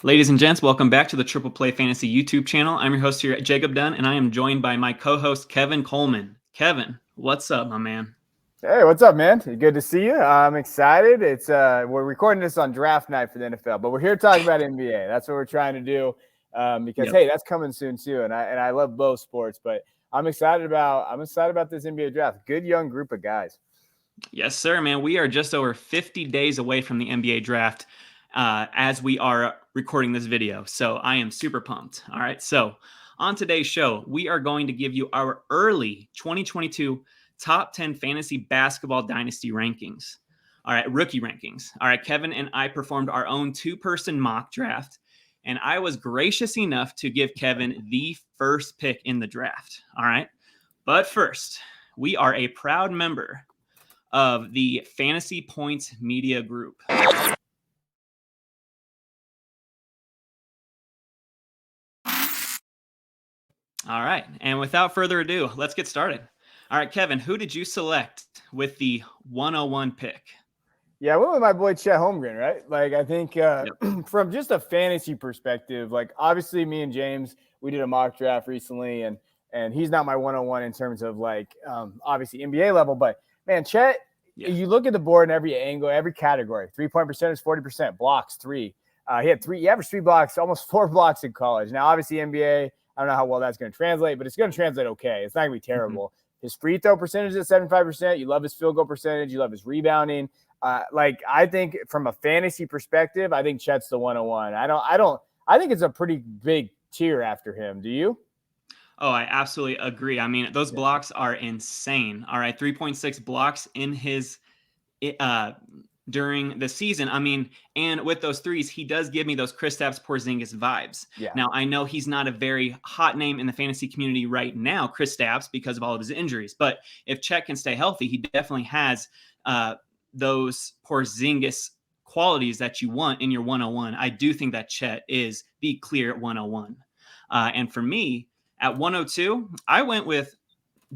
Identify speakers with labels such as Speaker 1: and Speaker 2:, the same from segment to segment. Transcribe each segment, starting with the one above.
Speaker 1: Ladies and gents, welcome back to the Triple Play Fantasy YouTube channel. I'm your host here, Jacob Dunne, and I am joined by my co-host, Kevin Coleman. Kevin, what's up, my man?
Speaker 2: Hey, what's up, man? Good to see you. I'm excited. It's we're recording this on draft night for the NFL, but we're here talking about NBA. That's what we're trying to do because hey, that's coming soon too. And I love both sports, but I'm excited about this NBA draft. Good young group of guys.
Speaker 1: Yes, sir, man. We are just over 50 days away from the NBA draft as we are recording this video. So I am super pumped. All right. So on today's show, we are going to give you our early 2022 top 10 fantasy basketball dynasty rankings. All right. Rookie rankings. All right. Kevin and I performed our own two-person mock draft, and I was gracious enough to give Kevin the first pick in the draft. All right. But first, we are a proud member of the Fantasy Points Media Group. All right. And without further ado, let's get started. All right, Kevin, who did you select with the 101 pick?
Speaker 2: Yeah, I went with my boy Chet Holmgren, right? Like, I think from just a fantasy perspective, like obviously me and James, we did a mock draft recently, and he's not my 101 in terms of like obviously NBA level, but man, Chet, you look at the board in every angle, every category. 3-point percentage, 40%, blocks 3. He averaged 3 blocks, almost 4 blocks in college. Now, obviously NBA, I don't know how well that's going to translate, but it's going to translate okay. It's not going to be terrible. Mm-hmm. His free throw percentage is at 75%. You love his field goal percentage. You love his rebounding. I think from a fantasy perspective, I think Chet's the 101. I think it's a pretty big tier after him. Do you?
Speaker 1: Oh, I absolutely agree. I mean, those blocks are insane. All right. 3.6 blocks in his, during the season. I mean, and with those threes, he does give me those Kristaps Porzingis vibes. Yeah. Now, I know he's not a very hot name in the fantasy community right now, Kristaps, because of all of his injuries. But if Chet can stay healthy, he definitely has those Porzingis qualities that you want in your 101. I do think that Chet is the clear 101. And for me, at 102, I went with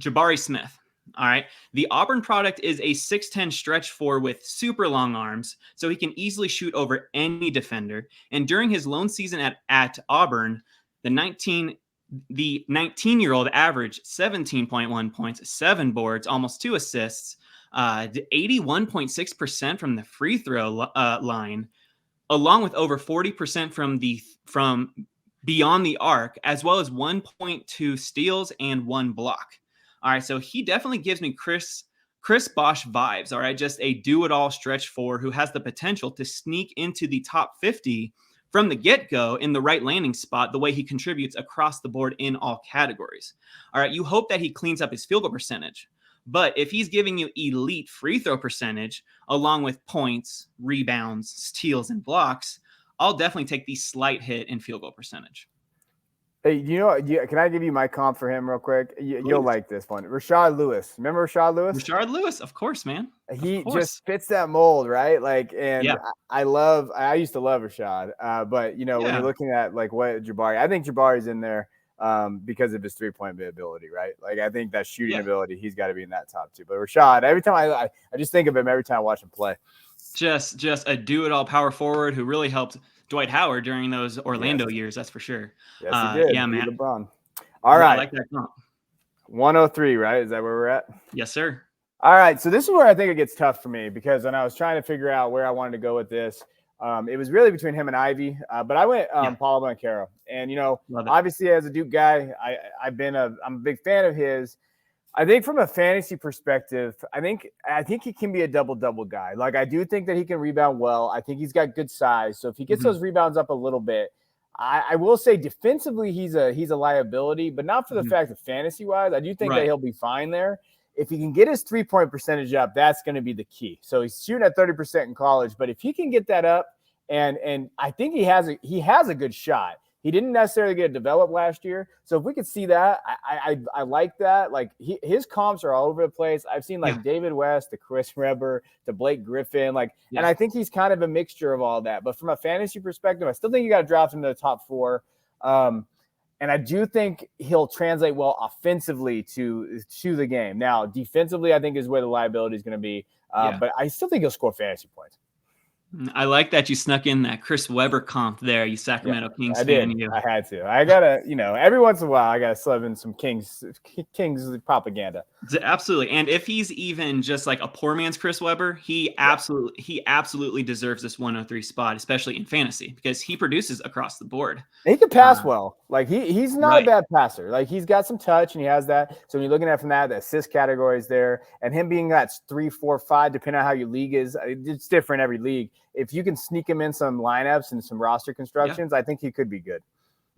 Speaker 1: Jabari Smith. All right. The Auburn product is a 6'10 stretch 4 with super long arms, so he can easily shoot over any defender. And during his lone season at Auburn, the 19-year-old averaged 17.1 points, 7 boards, almost 2 assists, 81.6% from the free throw line, along with over 40% from beyond the arc, as well as 1.2 steals and 1 block. All right, so he definitely gives me Chris Bosh vibes. All right, just a do-it-all stretch 4 who has the potential to sneak into the top 50 from the get-go in the right landing spot, the way he contributes across the board in all categories. All right, you hope that he cleans up his field goal percentage. But if he's giving you elite free throw percentage, along with points, rebounds, steals, and blocks, I'll definitely take the slight hit in field goal percentage.
Speaker 2: Hey, can I give you my comp for him real quick? You'll like this one. Rashard Lewis. Remember Rashard Lewis?
Speaker 1: Rashard Lewis, of course, man.
Speaker 2: He just fits that mold, right? Like, and yeah. I used to love Rashad, but when you're looking at like what Jabari, I think Jabari's in there because of his 3-point ability, right? Like, I think that shooting ability, he's got to be in that top 2. But Rashad, every time I just think of him every time I watch him play.
Speaker 1: Just a do-it-all power forward who really helped Dwight Howard during those Orlando years, that's for sure.
Speaker 2: Yes, he did.
Speaker 1: Yeah, man.
Speaker 2: LeBron. All right.
Speaker 1: I like that comp.
Speaker 2: 103, right? Is that where we're at?
Speaker 1: Yes, sir.
Speaker 2: All right. So this is where I think it gets tough for me, because when I was trying to figure out where I wanted to go with this, it was really between him and Ivy. But I went Paolo Banchero. And, obviously as a Duke guy, I'm a big fan of his. I think from a fantasy perspective, I think he can be a double-double guy. Like, I do think that he can rebound well. I think he's got good size. So if he gets those rebounds up a little bit, I will say defensively he's a liability, but not for the fact of fantasy-wise. I do think that he'll be fine there. If he can get his 3-point percentage up, that's going to be the key. So he's shooting at 30% in college, but if he can get that up, and I think he has a good shot. He didn't necessarily get developed last year. So if we could see that, I like that. Like, his comps are all over the place. I've seen like David West to Chris Webber to Blake Griffin. And I think he's kind of a mixture of all that. But from a fantasy perspective, I still think you got to draft him to the top 4. And I do think he'll translate well offensively to the game. Now, defensively, I think is where the liability is going to be. But I still think he'll score fantasy points.
Speaker 1: I like that you snuck in that Chris Webber comp there, you Sacramento Kings
Speaker 2: I
Speaker 1: fan.
Speaker 2: did.
Speaker 1: You.
Speaker 2: I had to. I gotta, every once in a while, I gotta slip in some Kings propaganda.
Speaker 1: Absolutely. And if he's even just like a poor man's Chris Webber, he absolutely deserves this 103 spot, especially in fantasy, because he produces across the board.
Speaker 2: He can pass well. Like he's not
Speaker 1: right.
Speaker 2: a bad passer. Like he's got some touch and he has that. So when you're looking at from that, the assist category is there, and him being that 3, 4, 5, depending on how your league is, it's different every league. If you can sneak him in some lineups and some roster constructions, I think he could be good.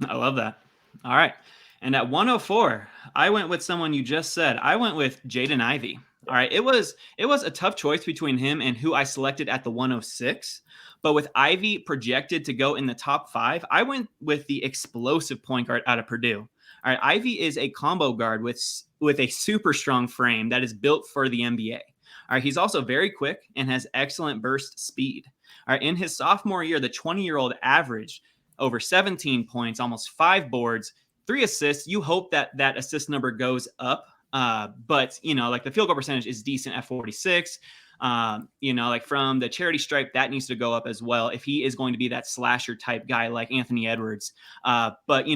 Speaker 1: I love that. All right. And at 104, I went with someone you just said. I went with Jaden Ivey. All right. It was a tough choice between him and who I selected at the 106. But with Ivey projected to go in the top 5, I went with the explosive point guard out of Purdue. All right. Ivey is a combo guard with a super strong frame that is built for the NBA. All right. He's also very quick and has excellent burst speed. All right. In his sophomore year, the 20-year-old averaged over 17 points, almost 5 boards, 3 assists. You hope that assist number goes up. But, like the field goal percentage is decent at 46. Like from the charity stripe, that needs to go up as well if he is going to be that slasher type guy like Anthony Edwards. But,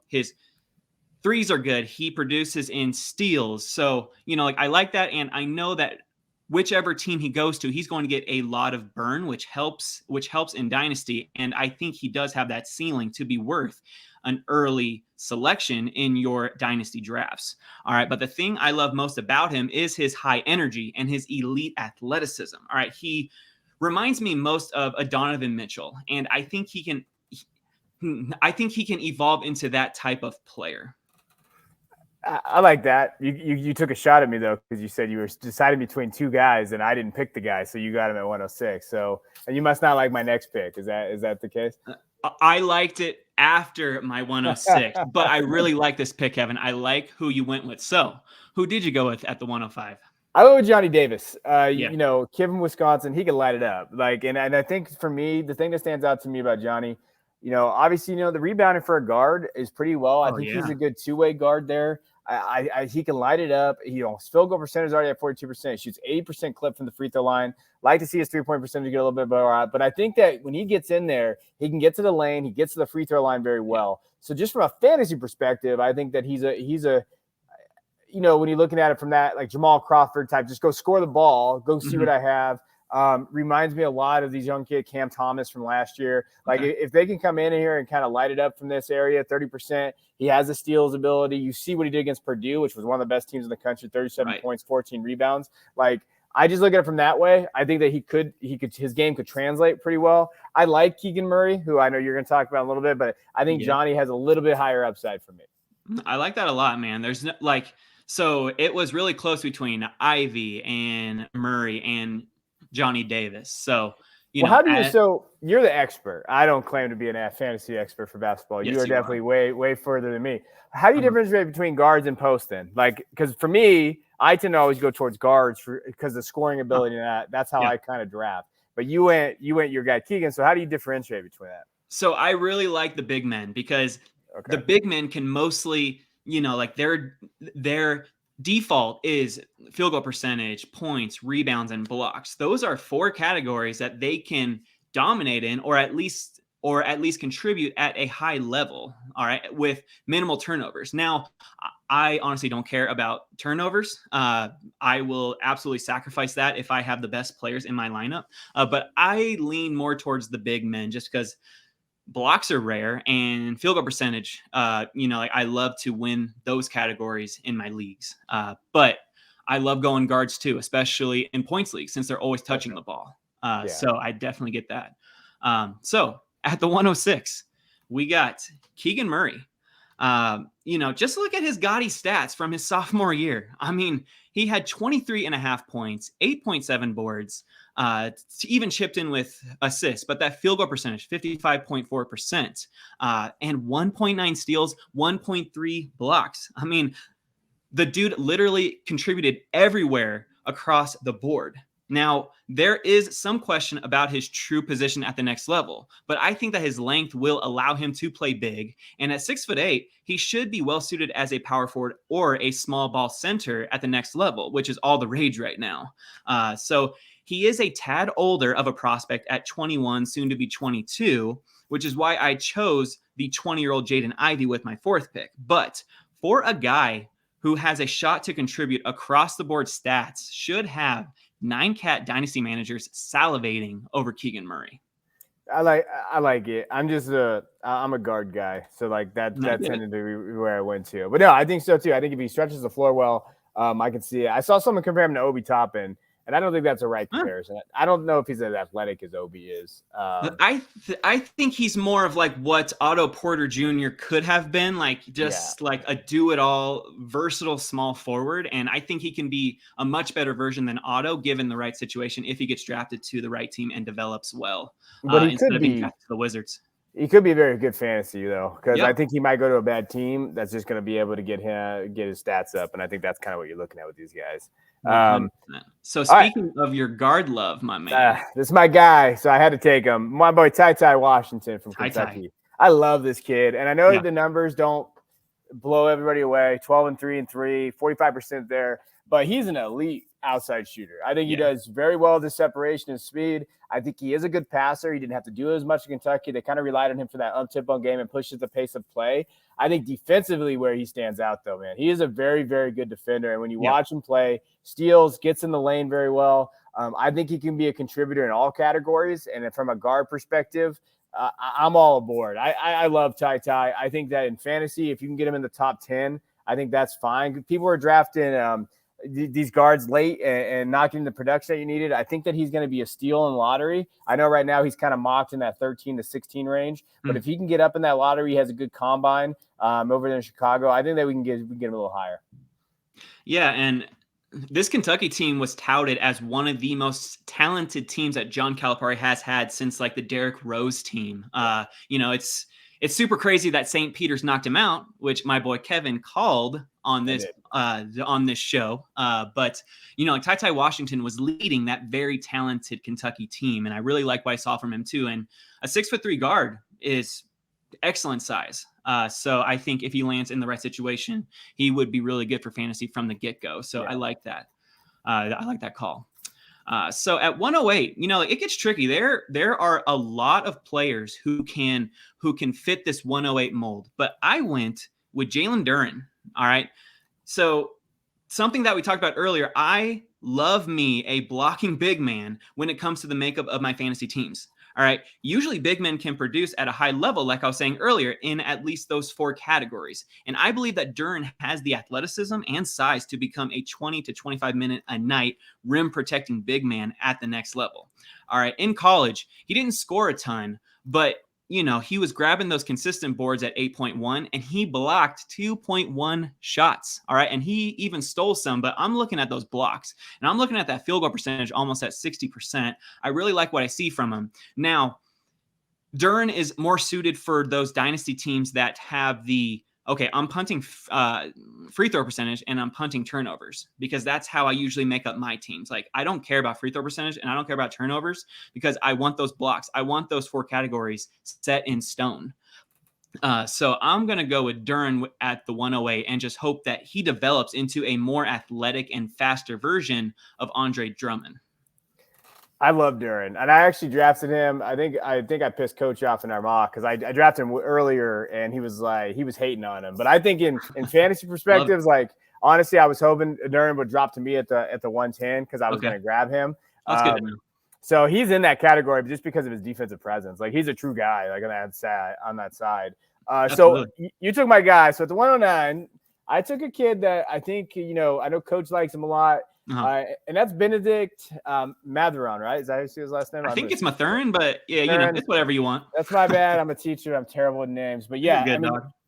Speaker 1: his threes are good. He produces in steals. So, I like that. And I know that whichever team he goes to, he's going to get a lot of burn, which helps in Dynasty. And I think he does have that ceiling to be worth an early selection in your Dynasty drafts. All right. But the thing I love most about him is his high energy and his elite athleticism. All right. He reminds me most of a Donovan Mitchell. And I think he can evolve into that type of player.
Speaker 2: I like that. You took a shot at me though, because you said you were deciding between 2 guys, and I didn't pick the guy, so you got him at 106. So, and you must not like my next pick. Is that the case?
Speaker 1: I liked it after my 106, but I really like this pick, Kevin. I like who you went with. So, who did you go with at the 105?
Speaker 2: I went with Johnny Davis. Kid from Wisconsin, he can light it up. And I think for me, the thing that stands out to me about Johnny, obviously, the rebounding for a guard is pretty well. I think he's a good 2-way guard there. He can light it up. His field goal percentage is already at 42%. He shoots 80% clip from the free throw line. Like to see his 3-point percentage get a little bit better. But I think that when he gets in there, he can get to the lane. He gets to the free throw line very well. So just from a fantasy perspective, I think that he's a when you're looking at it from that, like Jamal Crawford type, just go score the ball, go see what I have. Reminds me a lot of these young kids, Cam Thomas from last year. Like if they can come in here and kind of light it up from this area, 30%, he has the steals ability. You see what he did against Purdue, which was one of the best teams in the country, 37 points, 14 rebounds. Like I just look at it from that way. I think that his game could translate pretty well. I like Keegan Murray, who I know you're going to talk about in a little bit, but I think Johnny has a little bit higher upside for me.
Speaker 1: I like that a lot, man. There's so it was really close between Ivey and Murray and Johnny Davis. So,
Speaker 2: so you're the expert. I don't claim to be a fantasy expert for basketball. Yes, you are definitely way further than me. How do you differentiate between guards and posts then? Like, because for me, I tend to always go towards guards because the scoring ability and that's how I kind of draft. But you went your guy Keegan. So how do you differentiate between that?
Speaker 1: So I really like the big men because the big men can mostly, their default is field goal percentage, points, rebounds, and blocks. Those are 4 categories that they can dominate in, or at least contribute at a high level. All right, with minimal turnovers. Now, I honestly don't care about turnovers. I will absolutely sacrifice that if I have the best players in my lineup. But I lean more towards the big men just because blocks are rare and field goal percentage. I love to win those categories in my leagues. But I love going guards too, especially in points leagues since they're always touching the ball. So I definitely get that. So at the 106, we got Keegan Murray. Just look at his gaudy stats from his sophomore year. I mean, he had 23.5 points, 8.7 boards, even chipped in with assists, but that field goal percentage, 55.4%, and 1.9 steals, 1.3 blocks. I mean, the dude literally contributed everywhere across the board. Now, there is some question about his true position at the next level, but I think that his length will allow him to play big. And at 6'8", he should be well suited as a power forward or a small ball center at the next level, which is all the rage right now. So he is a tad older of a prospect at 21, soon to be 22, which is why I chose the 20-year-old Jaden Ivey with my 4th pick. But for a guy who has a shot to contribute across the board stats, should have 9-cat dynasty managers salivating over Keegan Murray.
Speaker 2: I like it. I'm a guard guy, so like that tended to be where I went to. But no, I think so too. I think if he stretches the floor well, I can see it. I saw someone compare him to Obi Toppin, and I don't think that's a right comparison. I don't know if he's as athletic as Obi is.
Speaker 1: I think he's more of like what Otto Porter Jr. could have been, like like a do-it-all, versatile small forward. And I think he can be a much better version than Otto, given the right situation, if he gets drafted to the right team and develops well.
Speaker 2: But he
Speaker 1: instead
Speaker 2: could
Speaker 1: of being drafted to the Wizards.
Speaker 2: He could be a very good fantasy though, because I think he might go to a bad team that's just going to be able to get his stats up, and I think that's kind of what you're looking at with these guys.
Speaker 1: So speaking of your guard love, my man,
Speaker 2: this is my guy, so I had to take him. My boy TyTy Washington from Kentucky. I love this kid, and I know the numbers don't blow everybody away. 12-3-3, 45% there, but he's an elite outside shooter. I think he does very well with his separation and speed. I think he is a good passer. He didn't have to do as much in Kentucky. They kind of relied on him for that up-tempo game and pushes the pace of play. I think defensively where he stands out, though, man, he is a very, very good defender. And when you watch him play, steals, gets in the lane very well. I think he can be a contributor in all categories. And from a guard perspective, I'm all aboard. I love TyTy. I think that in fantasy, if you can get him in the top 10, I think that's fine. People are drafting these guards late and not getting the production that you needed. I think that he's going to be a steal in lottery. I know right now he's kind of mocked in that 13 to 16 range, but if he can get up in that lottery, he has a good combine over there in Chicago. I think that we can get him a little higher. Yeah, and this Kentucky team was touted as one of the most talented teams that John Calipari has had since like the Derrick Rose team. It's super crazy that St. Peter's knocked him out, which my boy Kevin called on this show. But like TyTy Washington was leading that very talented Kentucky team, and I really like what I saw from him too. And a 6'3" guard is excellent size. So I think if he lands in the right situation, he would be really good for fantasy from the get-go. So I like that. I like that call. So at 108, it gets tricky. There are a lot of players who can fit this 108 mold, but I went with Jalen Duren. All right. So something that we talked about earlier, I love me a blocking big man when it comes to the makeup of my fantasy teams. All right. Usually big men can produce at a high level, like I was saying earlier, in at least those 4 categories. And I believe that Duren has the athleticism and size to become a 20 to 25 minute a night rim protecting big man at the next level. All right. In college, he didn't score a ton, but he was grabbing those consistent boards at 8.1 and he blocked 2.1 shots. All right. And he even stole some, but I'm looking at those blocks and I'm looking at that field goal percentage almost at 60%. I really like what I see from him. Now, Duren is more suited for those dynasty teams that have I'm punting free throw percentage and I'm punting turnovers, because that's how I usually make up my teams. Like, I don't care about free throw percentage and I don't care about turnovers because I want those blocks. I want those 4 categories set in stone. So I'm going to go with Duren at the 108 and just hope that he develops into a more athletic and faster version of Andre Drummond. I love Duren, and I actually drafted him. I think I pissed Coach off in our mock because I drafted him earlier, and he was hating on him. But I think in fantasy perspectives, like honestly, I was hoping Duren would drop to me at the 110 because I was going to grab him.
Speaker 1: That's good to know.
Speaker 2: So he's in that category just because of his defensive presence. Like, he's a true guy, like on that side. So you took my guy. So at the 109, I took a kid that I think I know Coach likes him a lot. And that's Benedict Mathurin, right? Is that his last name?
Speaker 1: I think it's Mathurin, but it's whatever you want.
Speaker 2: That's my bad. I'm a teacher. I'm terrible with names. But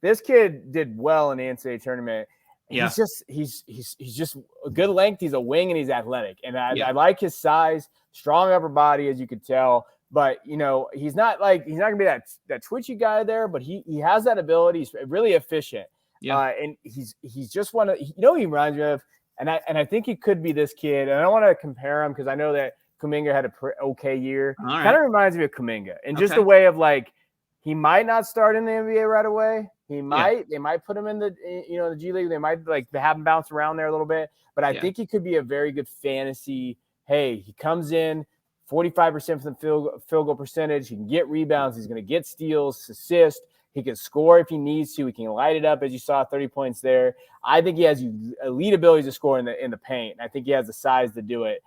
Speaker 2: this kid did well in the NCAA tournament. Yeah. He's just a good length. He's a wing and he's athletic. And I like his size, strong upper body, as you could tell. But he's not gonna be that twitchy guy there, but he has that ability. He's really efficient. Yeah. And he's just one of he reminds me of. And I think he could be this kid. And I don't want to compare him because I know that Kuminga had an okay year. Right. Kind of reminds me of Kuminga. And just the way of he might not start in the NBA right away. They might put him in the G League. They might have him bounce around there a little bit. But I think he could be a very good fantasy hey, he comes in 45% from the field goal percentage. He can get rebounds. He's going to get steals, assists. He can score if he needs to. He can light it up, as you saw, 30 points there. I think he has elite abilities to score in the paint. I think he has the size to do it.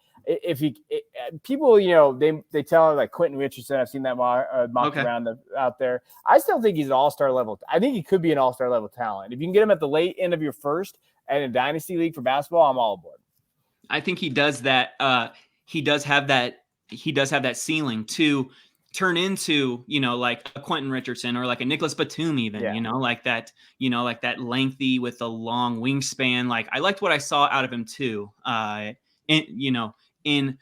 Speaker 2: People, they tell her like Quentin Richardson. I've seen that mocked around out there. I still think he's an all-star level. I think he could be an all-star level talent. If you can get him at the late end of your first and in a dynasty league for basketball, I'm all aboard.
Speaker 1: I think he does that. He does have that ceiling to turn into, like a Quentin Richardson or like a Nicholas Batum even, like that lengthy with a long wingspan. Like I liked what I saw out of him too, in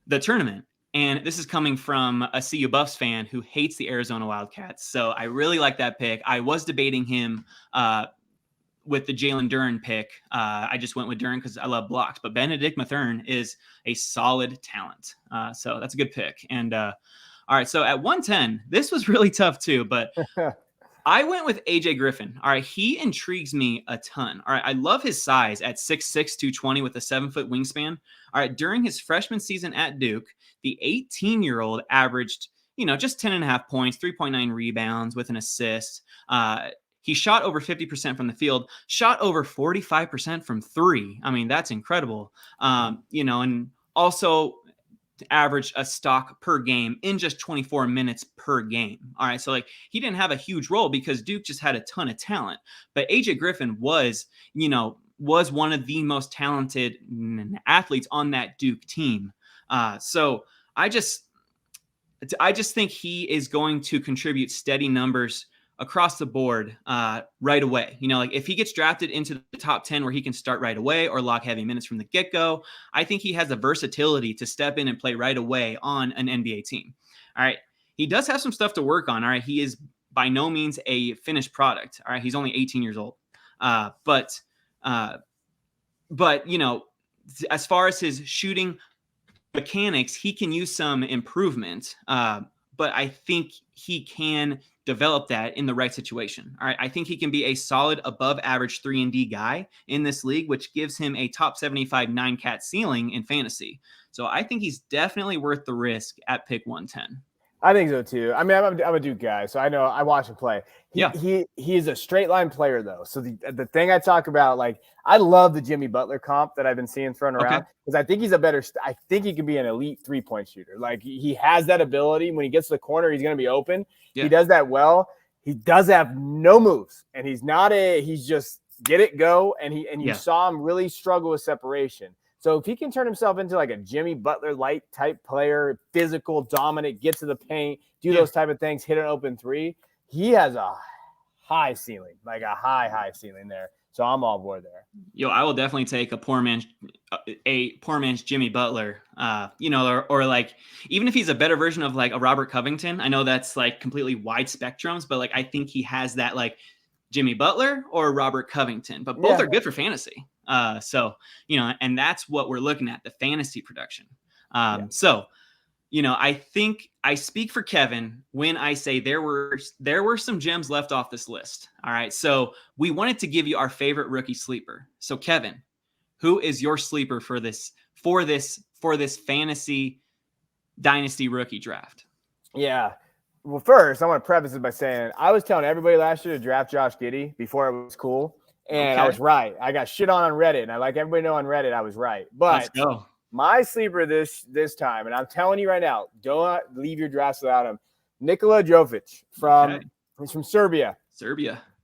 Speaker 1: the tournament. And this is coming from a CU Buffs fan who hates the Arizona Wildcats. So I really like that pick. I was debating him with the Jalen Duren pick. I just went with Duren because I love blocks, but Benedict Mathurin is a solid talent. So that's a good pick. And all right, so at 110, this was really tough too, but I went with AJ Griffin. All right, he intrigues me a ton. All right, I love his size at 6'6", 220 with a 7-foot wingspan. All right, during his freshman season at Duke, the 18-year-old averaged, just 10.5 points, 3.9 rebounds with an assist. He shot over 50% from the field, shot over 45% from three. I mean, that's incredible. And also average a stock per game in just 24 minutes per game. All right. So like he didn't have a huge role because Duke just had a ton of talent, but AJ Griffin was one of the most talented athletes on that Duke team. So I just think he is going to contribute steady numbers across the board right away. Like if he gets drafted into the top 10 where he can start right away or log heavy minutes from the get-go, I think he has the versatility to step in and play right away on an NBA team. All right. He does have some stuff to work on. All right. He is by no means a finished product. All right. He's only 18 years old. But as far as his shooting mechanics, he can use some improvement. But I think he can develop that in the right situation. All right. I think he can be a solid above average 3-and-D guy in this league, which gives him a top 75 9-cat ceiling in fantasy. So I think he's definitely worth the risk at pick 110.
Speaker 2: I think so too. I mean, I'm a Duke guy, so I know I watch him play. He's a straight line player though. So the thing I talk about, like I love the Jimmy Butler comp that I've been seeing thrown around because I think he's I think he can be an elite 3-point shooter. Like he has that ability. When he gets to the corner, he's going to be open. Yeah. He does that well. He does have no moves, and he's just get it, go. And you saw him really struggle with separation. So if he can turn himself into like a Jimmy Butler light type player, physical, dominant, get to the paint, do those type of things, hit an open three, he has a high ceiling, like a high ceiling there. So I'm all aboard there.
Speaker 1: I will definitely take a poor man's Jimmy Butler, or like, even if he's a better version of like a Robert Covington. I know that's like completely wide spectrums, but like, I think he has that like Jimmy Butler or Robert Covington, but both are good for fantasy. And that's what we're looking at, the fantasy production. So, I think I speak for Kevin when I say there were some gems left off this list. All right. So we wanted to give you our favorite rookie sleeper. So Kevin, who is your sleeper for this fantasy dynasty rookie draft?
Speaker 2: Yeah. Well, first I want to preface it by saying I was telling everybody last year to draft Josh Giddey before it was cool. And I was right. I got shit on Reddit, and I like everybody know on Reddit I was right. But
Speaker 1: let's go.
Speaker 2: My sleeper this time, and I'm telling you right now, don't leave your drafts without him. Nikola Jovic he's from Serbia.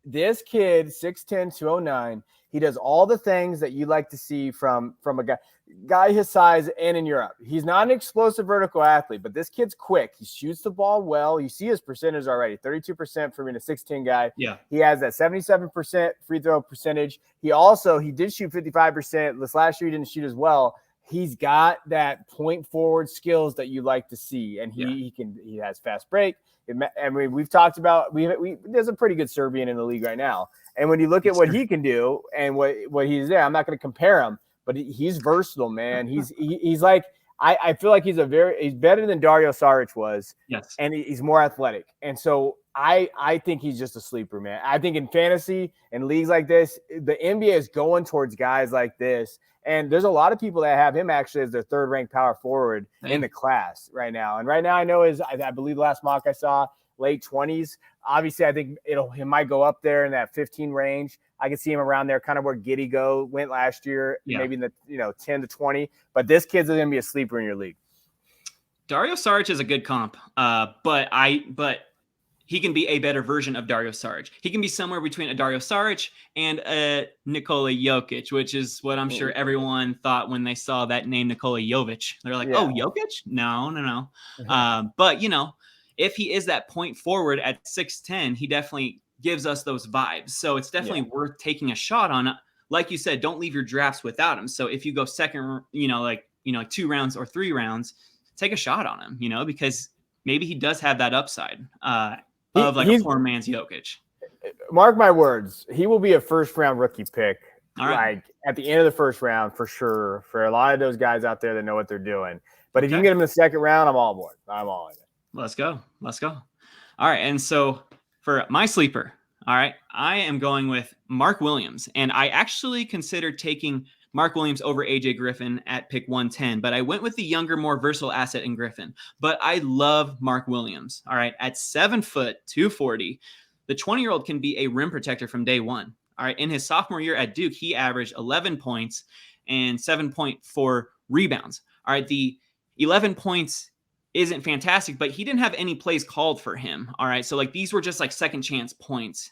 Speaker 2: This kid, 6'10", 209. He does all the things that you like to see from a guy his size and in Europe. He's not an explosive vertical athlete, but this kid's quick. He shoots the ball well. You see his percentage already, 32% for being a 6'10" guy.
Speaker 1: Yeah.
Speaker 2: He has that 77% free throw percentage. He did shoot 55%. This last year he didn't shoot as well. He's got that point forward skills that you like to see, and he has fast break. And we've talked about there's a pretty good Serbian in the league right now. And when you look at what he can do and what he's there, I'm not going to compare him, but he's versatile, man. He's like, I feel like he's better than Dario Saric was.
Speaker 1: Yes.
Speaker 2: And he's more athletic. And so I think he's just a sleeper, man. I think in fantasy and leagues like this, the NBA is going towards guys like this. And there's a lot of people that have him actually as their third-ranked power forward in the class right now. And right now I know I believe the last mock I saw, late 20s. Obviously, I think it might go up there in that 15 range. I can see him around there, kind of where Giddy went last year, maybe in the 10 to 20. But this kid's going to be a sleeper in your league.
Speaker 1: Dario Saric is a good comp, but he can be a better version of Dario Saric. He can be somewhere between a Dario Saric and a Nikola Jovic, which is what I'm sure everyone thought when they saw that name, Nikola Jovic. They're like, oh, Jovic? No. But, if he is that point forward at 6'10", he definitely gives us those vibes. So it's definitely worth taking a shot on. Like you said, don't leave your drafts without him. So if you go second, 2 rounds or 3 rounds, take a shot on him, because maybe he does have that upside of like a poor man's Jokic.
Speaker 2: Mark my words, he will be a first-round rookie pick,
Speaker 1: right.
Speaker 2: like at the end of the first round for sure, for a lot of those guys out there that know what they're doing. But if you can get him in the second round, I'm all aboard. I'm all in it.
Speaker 1: Let's go. All right, and so for my sleeper, all right, I am going with Mark Williams, and I actually considered taking Mark Williams over AJ Griffin at pick 110, but I went with the younger, more versatile asset in Griffin. But I love Mark Williams. All right, at 7 foot, 240, the 20-year-old can be a rim protector from day one. All right, in his sophomore year at Duke, he averaged 11 points and 7.4 rebounds. All right, the 11 points isn't fantastic, but he didn't have any plays called for him. All right. So like these were just like second chance points,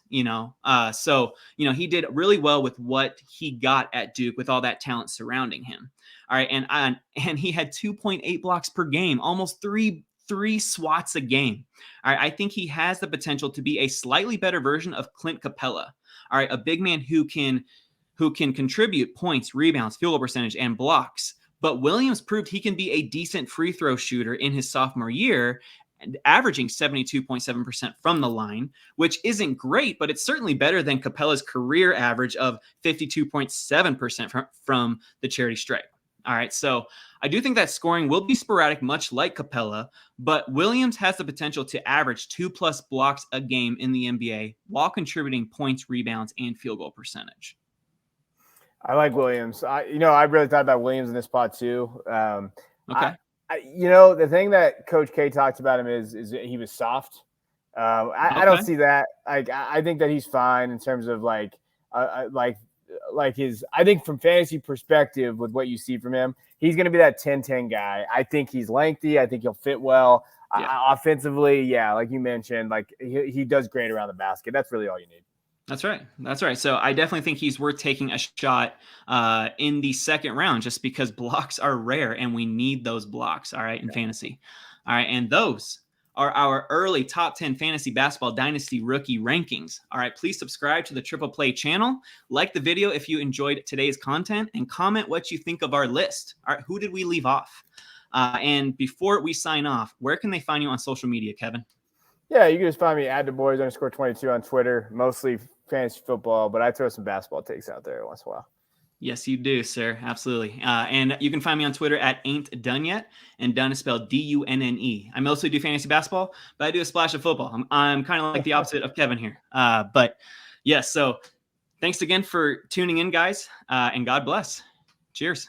Speaker 1: so, he did really well with what he got at Duke with all that talent surrounding him. All right. And he had 2.8 blocks per game, almost three swats a game. All right. I think he has the potential to be a slightly better version of Clint Capella. All right. A big man who can contribute points, rebounds, field goal percentage, and blocks. But Williams proved he can be a decent free throw shooter in his sophomore year, averaging 72.7% from the line, which isn't great, but it's certainly better than Capella's career average of 52.7% from the charity stripe. All right, so I do think that scoring will be sporadic, much like Capella, but Williams has the potential to average 2+ blocks a game in the NBA while contributing points, rebounds, and field goal percentage.
Speaker 2: I like Williams. I really thought about Williams in this spot too.
Speaker 1: Okay.
Speaker 2: The thing that Coach K talked about him is he was soft. I don't see that. I think that he's fine in terms of like his. I think from fantasy perspective, with what you see from him, he's going to be that 10-10 guy. I think he's lengthy. I think he'll fit well. Offensively, like you mentioned, like he does great around the basket. That's really all you need.
Speaker 1: That's right. So I definitely think he's worth taking a shot in the second round just because blocks are rare and we need those blocks, all right, in fantasy. All right, and those are our early top 10 fantasy basketball dynasty rookie rankings. All right, please subscribe to the Triple Play channel, like the video if you enjoyed today's content, and comment what you think of our list. All right, who did we leave off? And before we sign off, where can they find you on social media, Kevin?
Speaker 2: Yeah, you can just find me at @DuBois_22 on Twitter, mostly fantasy football, but I throw some basketball takes out there once in a while. Yes, you do, sir. Absolutely. And you can find me on Twitter at Ain't Done Yet, and Dunne is spelled Dunne. I mostly do fantasy basketball, but I do a splash of football. I'm kind of like the opposite of Kevin here. But yes, so thanks again for tuning in, guys, and God bless. Cheers.